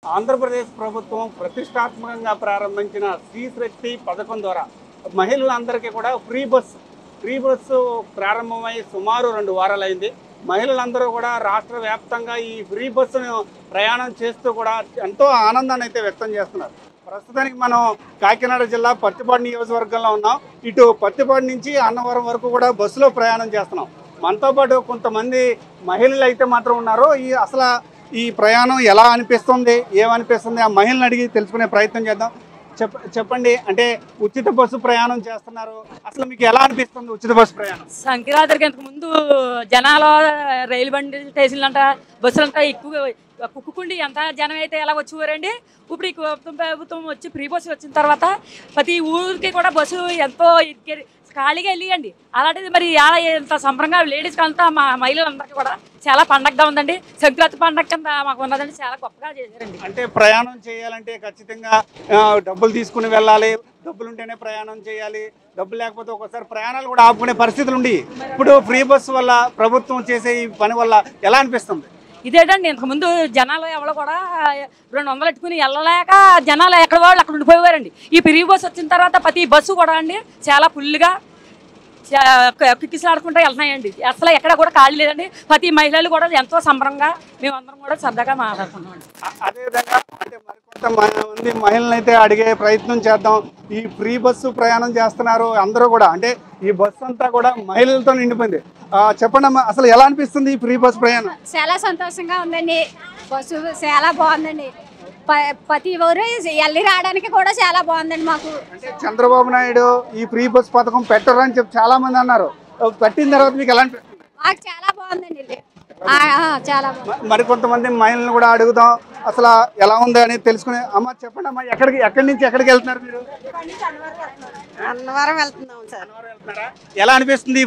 ఆంధ్రప్రదేశ్ ప్రభుత్వం ప్రతిష్టాత్మకంగా ప్రారంభించిన స్త్రీ శక్తి పథకం ద్వారా మహిళలందరికీ కూడా ఫ్రీ బస్సు ప్రారంభమై సుమారు 2 వారాలైంది. మహిళలందరూ కూడా రాష్ట్ర వ్యాప్తంగా ఈ ఫ్రీ బస్సును ప్రయాణం చేస్తూ కూడా ఎంతో ఆనందాన్ని అయితే వ్యక్తం చేస్తున్నారు. ప్రస్తుతానికి మనం కాకినాడ జిల్లా పత్తిపాడు నియోజకవర్గంలో ఉన్నాం. ఇటు పత్తిపాడు నుంచి అన్నవరం వరకు కూడా బస్సులో ప్రయాణం చేస్తున్నాం. మనతో పాటు కొంతమంది మహిళలు అయితే మాత్రం ఉన్నారు. అసలు ఈ ప్రయాణం ఎలా అనిపిస్తుంది, ఏమనిపిస్తుంది ఆ మహిళని అడిగి తెలుసుకునే ప్రయత్నం చేద్దాం. చెప్పండి, అంటే ఉచిత బస్సు ప్రయాణం చేస్తున్నారు, అసలు మీకు ఎలా అనిపిస్తుంది ఉచిత బస్సు ప్రయాణం? సంక్రాంతికి ఇంతకు ముందు జనాలు రైలు బండి స్టేషన్లు అంట బస్సులంతా ఎక్కువ కుక్కుండి ఎంత జనం అయితే ఎలా వచ్చేవారండి. ఇప్పుడు ఈ ప్రభుత్వం వచ్చి ఫ్రీ బస్సు వచ్చిన తర్వాత ప్రతి ఊరికి కూడా బస్సు ఎంతో ఖాళీగా వెళ్ళియండి. అలాంటిది మరి ఎలా ఇంత సంబరంగా లేడీస్కి అంతా మా మహిళలందరికీ కూడా చాలా పండగగా ఉందండి. సంక్రాంతి పండగ కింద మాకు ఉన్నదండి, చాలా గొప్పగా చేశారండి. అంటే ప్రయాణం చేయాలంటే ఖచ్చితంగా డబ్బులు తీసుకుని వెళ్ళాలి, డబ్బులు ఉంటేనే ప్రయాణం చేయాలి, డబ్బులు లేకపోతే ఒకసారి ప్రయాణాలు కూడా ఆపుకునే పరిస్థితులు ఉండి ఇప్పుడు ఫ్రీ బస్సు వల్ల ప్రభుత్వం చేసే ఈ పని వల్ల ఎలా అనిపిస్తుంది? ఇదేంటండి, ఇంతకుముందు జనాలు ఎవరో కూడా 200 పెట్టుకుని వెళ్ళలేక జనాలు ఎక్కడ వాళ్ళు అక్కడ ఉండిపోయేవారండి. ఈ ఫ్రీ బస్సు వచ్చిన తర్వాత ప్రతి బస్సు కూడా అండి చాలా ఫుల్గా కిక్కిసలాడుకుంటూ వెళ్తున్నాయండి. అసలు ఎక్కడ కూడా ఖాళీ లేదండి. ప్రతి మహిళలు కూడా ఎంతో సంబరంగా మేమందరం కూడా సరదాగా మాట్లాడుకుంటామండి. అదేవిధంగా అంటే మరికొంతమంది మహిళలను అయితే అడిగే ప్రయత్నం చేద్దాం. ఈ ఫ్రీ బస్సు ప్రయాణం చేస్తున్నారు అందరూ కూడా, అంటే ఈ బస్సు అంతా కూడా మహిళలతో నిండిపోయింది. చెప్పండి అమ్మా, అసలు ఎలా అనిపిస్తుంది ఈ ఫ్రీ బస్సు ప్రయాణం? చాలా సంతోషంగా ఉందండి. బస్సు చాలా బాగుందండి. ప్రతి ఊరు వెళ్ళి రావడానికి కూడా చాలా బాగుందండి మాకు. అంటే చంద్రబాబు నాయుడు ఈ ఫ్రీ బస్ పథకం పెట్టరని చెప్పి చాలా మంది అన్నారు. పెట్టిన తర్వాత మీకు ఎలా అనిపిస్తుంది? మాకు చాలా బాగుందండి, చాలా బాగుంది. మరి కొంతమంది మహిళలను కూడా అడుగుదాం అసలు ఎలా ఉంది అని తెలుసుకునే. అమ్మ చెప్పండి అమ్మా, ఎక్కడి నుంచి ఎక్కడికి వెళ్తున్నారు మీరు? అన్నవరం వెళ్తున్నాం సార్. ఎలా అనిపిస్తుంది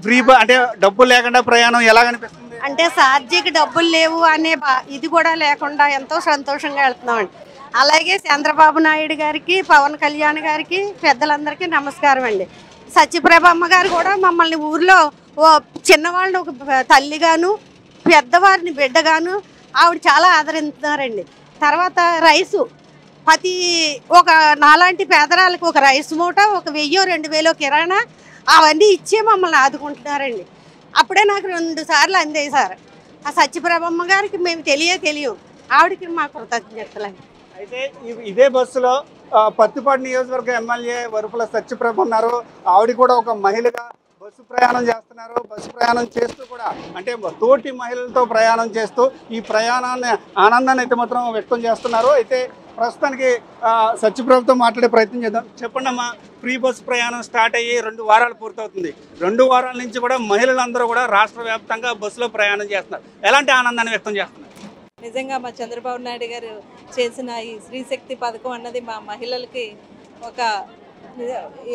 ఫ్రీ అంటే డబ్బులు లేకుండా ప్రయాణం ఎలా అనిపిస్తుంది? అంటే ఛార్జీకి డబ్బులు లేవు అనే ఇది కూడా లేకుండా ఎంతో సంతోషంగా వెళ్తున్నామండి. అలాగే చంద్రబాబు నాయుడు గారికి, పవన్ కళ్యాణ్ గారికి, పెద్దలందరికీ నమస్కారం అండి. సత్యప్రభమ్మ గారు కూడా మమ్మల్ని ఊర్లో ఓ చిన్నవాళ్ళని ఒక తల్లిగాను, పెద్దవారిని బిడ్డగాను ఆవిడ చాలా ఆదరిస్తున్నారండి. తర్వాత రైసు ప్రతి ఒక నాలాంటి పేదరాలకు ఒక రైస్ మూట, ఒక 1000-2000 కిరాణా అవన్నీ ఇచ్చే మమ్మల్ని ఆదుకుంటున్నారండి. అప్పుడే నాకు 2 సార్లు అందాయి సార్. ఆ సత్యప్రభమ్మ గారికి మేము తెలియవు, ఆవిడకి మా కృతజ్ఞతలండి. అయితే ఇదే బస్సులో పత్తిపాడు నియోజకవర్గ ఎమ్మెల్యే వరుపుల సత్యప్రభ ఉన్నారు. ఆవిడ కూడా ఒక మహిళగా బస్సు ప్రయాణం చేస్తున్నారు. బస్సు ప్రయాణం చేస్తూ కూడా అంటే తోటి మహిళలతో ప్రయాణం చేస్తూ ఈ ప్రయాణాన్ని ఆనందాన్ని అయితే మాత్రం వ్యక్తం చేస్తున్నారు. అయితే ప్రస్తుతానికి సత్యప్రభతో మాట్లాడే ప్రయత్నం చేద్దాం. చెప్పండి అమ్మా, ఫ్రీ బస్సు ప్రయాణం స్టార్ట్ అయ్యి 2 వారాలు పూర్తవుతుంది. 2 వారాల నుంచి కూడా మహిళలందరూ కూడా రాష్ట్ర వ్యాప్తంగా బస్సులో ప్రయాణం చేస్తున్నారు. ఎలాంటి ఆనందాన్ని వ్యక్తం చేస్తున్నారు? నిజంగా మా చంద్రబాబు నాయుడు గారు చేసిన ఈ స్త్రీ శక్తి పథకం అన్నది మా మహిళలకి ఒక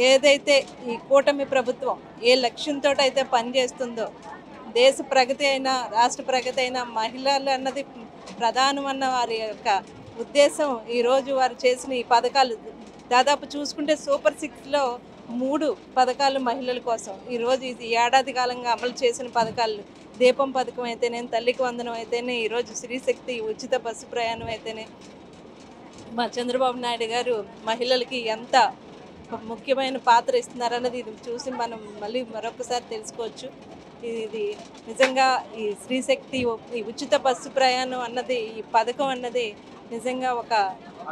ఏదైతే ఈ కూటమి ప్రభుత్వం ఏ లక్ష్యంతో అయితే పనిచేస్తుందో, దేశ ప్రగతి అయినా రాష్ట్ర ప్రగతి అయినా మహిళలు అన్నది ప్రధానమన్న వారి యొక్క ఉద్దేశం. ఈరోజు వారు చేసిన ఈ పథకాలు దాదాపు చూసుకుంటే సూపర్ 6లో 3 పథకాలు మహిళల కోసం. ఈరోజు ఇది ఏడాది కాలంగా అమలు చేసిన పథకాలు, దీపం పథకం అయితేనే, తల్లికి వందనం అయితేనే, ఈరోజు స్త్రీశక్తి ఉచిత బస్సు ప్రయాణం అయితేనే, మా చంద్రబాబు నాయుడు గారు మహిళలకి ఎంత ముఖ్యమైన పాత్ర ఇస్తున్నారన్నది ఇది చూసి మనం మళ్ళీ మరొకసారి తెలుసుకోవచ్చు. ఇది నిజంగా ఈ స్త్రీశక్తి ఈ ఉచిత బస్సు ప్రయాణం అన్నది, ఈ పథకం అన్నది నిజంగా ఒక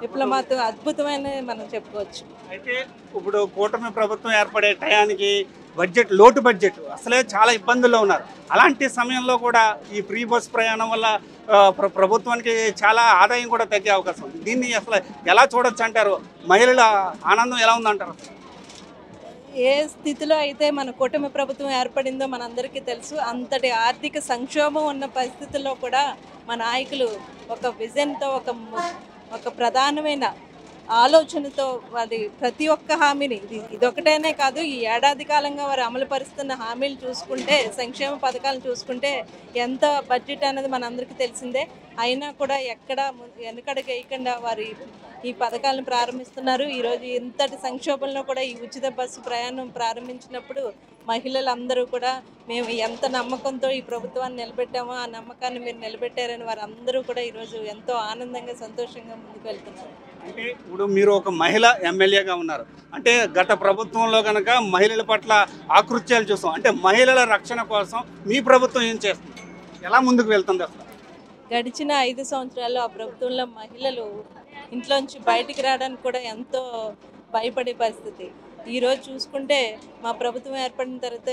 విప్లవాత్మక అద్భుతమైన మనం చెప్పుకోవచ్చు. అయితే ఇప్పుడు కూటమి ప్రభుత్వం ఏర్పడే టయానికి లోటు బడ్జెట్ అసలే చాలా ఇబ్బందుల్లో ఉన్నారు. అలాంటి సమయంలో కూడా ఈ ఫ్రీ బస్ ప్రయాణం వల్ల ప్రభుత్వానికి చాలా ఆదాయం కూడా తగ్గే అవకాశం ఉంది. దీన్ని అసలు ఎలా చూడొచ్చు అంటారు? మహిళల ఆనందం ఎలా ఉందంటారు? ఏ స్థితిలో అయితే మన కూటమి ప్రభుత్వం ఏర్పడిందో మనందరికీ తెలుసు. అంతటి ఆర్థిక సంక్షోభం ఉన్న పరిస్థితుల్లో కూడా మా నాయకులు ఒక విజన్తో, ఒక ప్రధానమైన ఆలోచనతో వారి ప్రతి ఒక్క హామీని, ఇదొకటేనే కాదు, ఈ ఏడాది కాలంగా వారు అమలు పరుస్తున్న హామీలు చూసుకుంటే, సంక్షేమ పథకాలను చూసుకుంటే ఎంత బడ్జెట్ అనేది మనందరికీ తెలిసిందే. అయినా కూడా ఎక్కడ వెనకడుగు వేయకుండా వారి ఈ పథకాలను ప్రారంభిస్తున్నారు. ఈరోజు ఇంతటి సంక్షోభంలో కూడా ఈ ఉచిత బస్సు ప్రయాణం ప్రారంభించినప్పుడు మహిళలందరూ కూడా మేము ఎంత నమ్మకంతో ఈ ప్రభుత్వాన్ని నిలబెట్టామో ఆ నమ్మకాన్ని మీరు నిలబెట్టారని వారందరూ కూడా ఈరోజు ఎంతో ఆనందంగా సంతోషంగా ముందుకు వెళ్తున్నారు. అంటే ఇప్పుడు మీరు ఒక మహిళ ఎమ్మెల్యేగా ఉన్నారు, అంటే గత ప్రభుత్వంలో కనుక మహిళల పట్ల ఆకృత్యాలు చూస్తాం, అంటే మహిళల రక్షణ కోసం మీ ప్రభుత్వం ఏం చేస్తుంది, ఎలా ముందుకు వెళ్తుంది అసలు? గడిచిన 5 సంవత్సరాల్లో ఆ ప్రభుత్వంలో మహిళలు ఇంట్లోంచి బయటికి రావడానికి కూడా ఎంతో భయపడే పరిస్థితి. ఈరోజు చూసుకుంటే మా ప్రభుత్వం ఏర్పడిన తర్వాత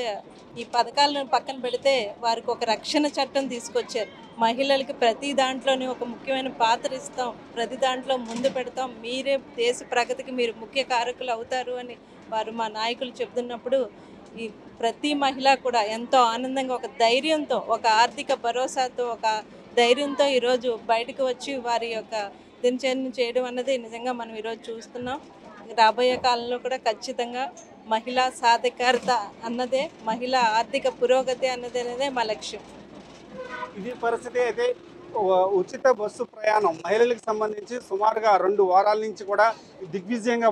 ఈ పథకాలను పక్కన పెడితే వారికి ఒక రక్షణ చట్టం తీసుకొచ్చారు. మహిళలకి ప్రతి దాంట్లోనే ఒక ముఖ్యమైన పాత్ర ఇస్తాం, ప్రతి దాంట్లో ముందు పెడతాం, మీరే దేశ ప్రగతికి మీరు ముఖ్య కారకులు అవుతారు అని వారు మా నాయకులు చెబుతున్నప్పుడు ఈ ప్రతి మహిళ కూడా ఎంతో ఆనందంగా ఒక ధైర్యంతో, ఒక ఆర్థిక భరోసాతో, ఒక ధైర్యంతో ఈరోజు బయటకు వచ్చి వారి యొక్క దినచర్యను చేయడం అన్నది నిజంగా మనం ఈరోజు చూస్తున్నాం. రాబోయే కాలంలో కూడా ఖచ్చితంగా మహిళా సాధికారత అన్నదే, మహిళా ఆర్థిక పురోగతి అన్నదే మా లక్ష్యం. ఇది పరిస్థితి. అయితే ఉచిత బస్సు ప్రయాణం మహిళలకు సంబంధించి సుమారుగా 2 వారాల నుంచి కూడా దిగ్విజయంగా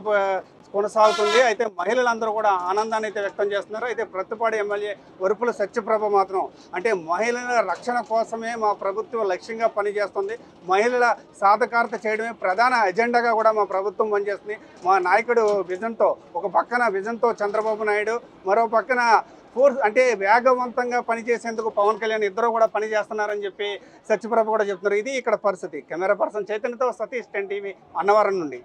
కొనసాగుతుంది. అయితే మహిళలందరూ కూడా ఆనందాన్ని అయితే వ్యక్తం చేస్తున్నారు. అయితే ప్రత్తిపాడు ఎమ్మెల్యే వరుపుల సత్యప్రభ మాత్రం అంటే మహిళల రక్షణ కోసమే మా ప్రభుత్వం లక్ష్యంగా పనిచేస్తుంది, మహిళల సాధికారత చేయడమే ప్రధాన ఎజెండాగా కూడా మా ప్రభుత్వం పనిచేస్తుంది. మా నాయకుడు విజన్తో, ఒక పక్కన విజన్తో చంద్రబాబు నాయుడు, మరో పక్కన ఫోర్స్ అంటే వేగవంతంగా పనిచేసేందుకు పవన్ కళ్యాణ్ ఇద్దరు కూడా పనిచేస్తున్నారని చెప్పి సత్యప్రభ కూడా చెప్తున్నారు. ఇది ఇక్కడ పరిస్థితి. కెమెరా పర్సన్ చైతన్యతో సతీష్, 10 టీవీ, అన్నవరం నుండి.